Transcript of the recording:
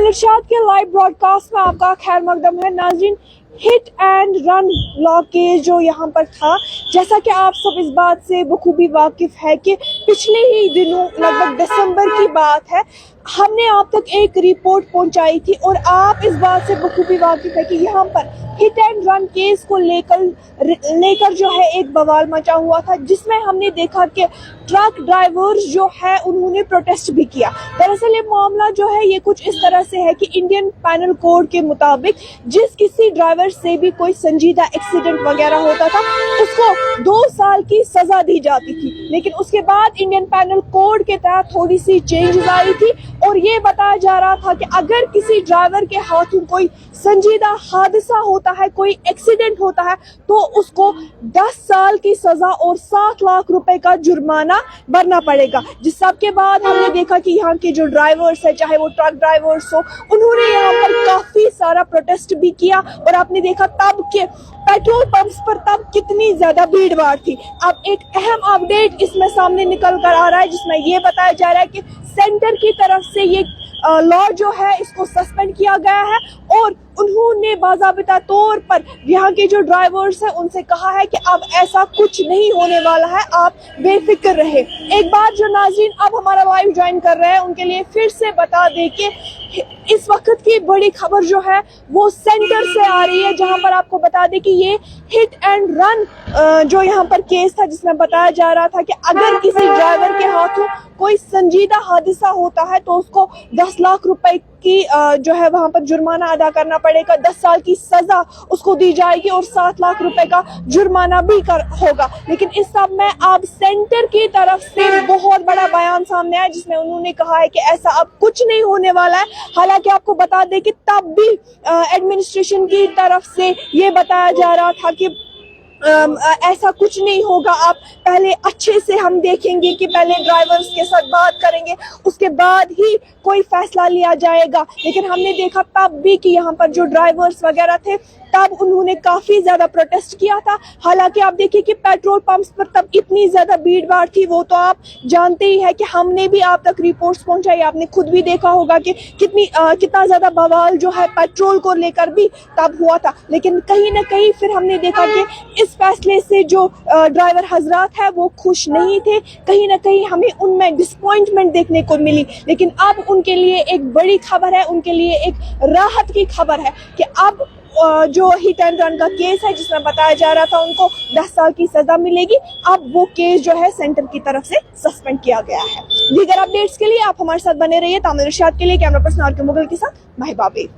तामिल इरशाद के live broadcast में आपका खैर मकदम है। नाज़रीन, hit and run law case जो यहाँ पर था, जैसा कि आप सब इस बात से बखूबी वाकिफ है कि पिछले ही दिनों लगभग दिसंबर की बात है, हमने आप तक एक रिपोर्ट पहुंचाई थी और आप इस बात से बखूबी वाकिफ है कि यहाँ पर हिट एंड रन केस को लेकर जो है एक बवाल मचा हुआ था, जिसमें हमने देखा कि ट्रक ड्राइवर्स जो है उन्होंने प्रोटेस्ट भी किया। दरअसल ये मामला जो है ये कुछ इस तरह से है कि इंडियन पैनल कोड के मुताबिक जिस किसी ड्राइवर से भी कोई संजीदा एक्सीडेंट वगैरह होता था उसको 2 साल की सजा दी जाती थी, लेकिन उसके बाद इंडियन पैनल कोड के तहत थोड़ी सी चेंजेस आई थी और ये बताया जा रहा था कि अगर किसी ड्राइवर के हाथों कोई संजीदा हादसा होता है, कोई एक्सीडेंट होता है, तो उसको 10 साल की सजा और 7 लाख रुपए का जुर्माना भरना पड़ेगा। जिस सब के बाद हमने देखा कि यहाँ के जो ड्राइवर्स है, चाहे वो ट्रक ड्राइवर्स हो, उन्होंने यहाँ पर काफी सारा प्रोटेस्ट भी किया और आपने देखा तब के पेट्रोल पंप्स पर तब कितनी ज्यादा भीड़ भाड़ थी। अब एक अहम अपडेट इसमें सामने निकल कर आ रहा है, जिसमें ये बताया जा रहा है कि सेंटर की तरफ से ये लॉ जो है इसको सस्पेंड किया गया है और उन्होंने बाज़ाबिता तौर पर यहाँ के जो ड्राइवर्स हैं उनसे कहा है कि अब ऐसा कुछ नहीं होने वाला है, आप बेफिक्र रहे। एक बार जो नाज़रीन अब हमारा लाइव ज्वाइन कर रहे हैं उनके लिए फिर से बता दें कि इस वक्त की बड़ी खबर जो है वो सेंटर से आ रही है, जहां पर आपको बता दें कि ये हिट एंड रन जो यहाँ पर केस था, जिसमें बताया जा रहा था कि अगर किसी ड्राइवर के हाथों कोई संजीदा हादसा होता है तो उसको 10 लाख रुपए की जो है वहां पर जुर्माना अदा करना पड़ेगा, 10 साल की सजा उसको दी जाएगी और 7 लाख रुपए का जुर्माना भी होगा। लेकिन इस सब में अब सेंटर की तरफ से बहुत बड़ा बयान सामने आया, जिसमें उन्होंने कहा है कि ऐसा अब कुछ नहीं होने वाला है। हालांकि आपको बता दें कि तब भी एडमिनिस्ट्रेशन की तरफ से ये बताया जा रहा था कि ऐसा कुछ नहीं होगा, आप पहले अच्छे से हम देखेंगे कि पहले ड्राइवर्स के साथ बात करेंगे, उसके बाद ही कोई फैसला लिया जाएगा। लेकिन हमने देखा तब भी कि यहाँ पर जो ड्राइवर्स वगैरह थे तब उन्होंने काफी ज्यादा प्रोटेस्ट किया था। हालांकि आप देखिए कि पेट्रोल पंप्स पर तब इतनी ज्यादा भीड़ भाड़ थी, वो तो आप जानते ही है कि हमने भी आप तक रिपोर्ट्स पहुंचाई, आपने खुद भी देखा होगा कि कितना ज्यादा बवाल जो है पेट्रोल को लेकर भी तब हुआ था। लेकिन कहीं ना कहीं फिर हमने देखा कि इस फैसले से जो ड्राइवर हजरात है वो खुश नहीं थे, कहीं ना कहीं हमें उनमें डिसअपॉइंटमेंट देखने को मिली। लेकिन अब उनके लिए एक बड़ी खबर है, उनके लिए एक राहत की खबर है कि अब जो हिट एंड रन का केस है, जिसमें बताया जा रहा था उनको 10 साल की सजा मिलेगी, अब वो केस जो है सेंटर की तरफ से सस्पेंड किया गया है। दीगर अपडेट्स के लिए आप हमारे साथ बने रहिए। तामिल इरशाद के लिए कैमरा पर्सन और के मुगल के साथ महबाबी।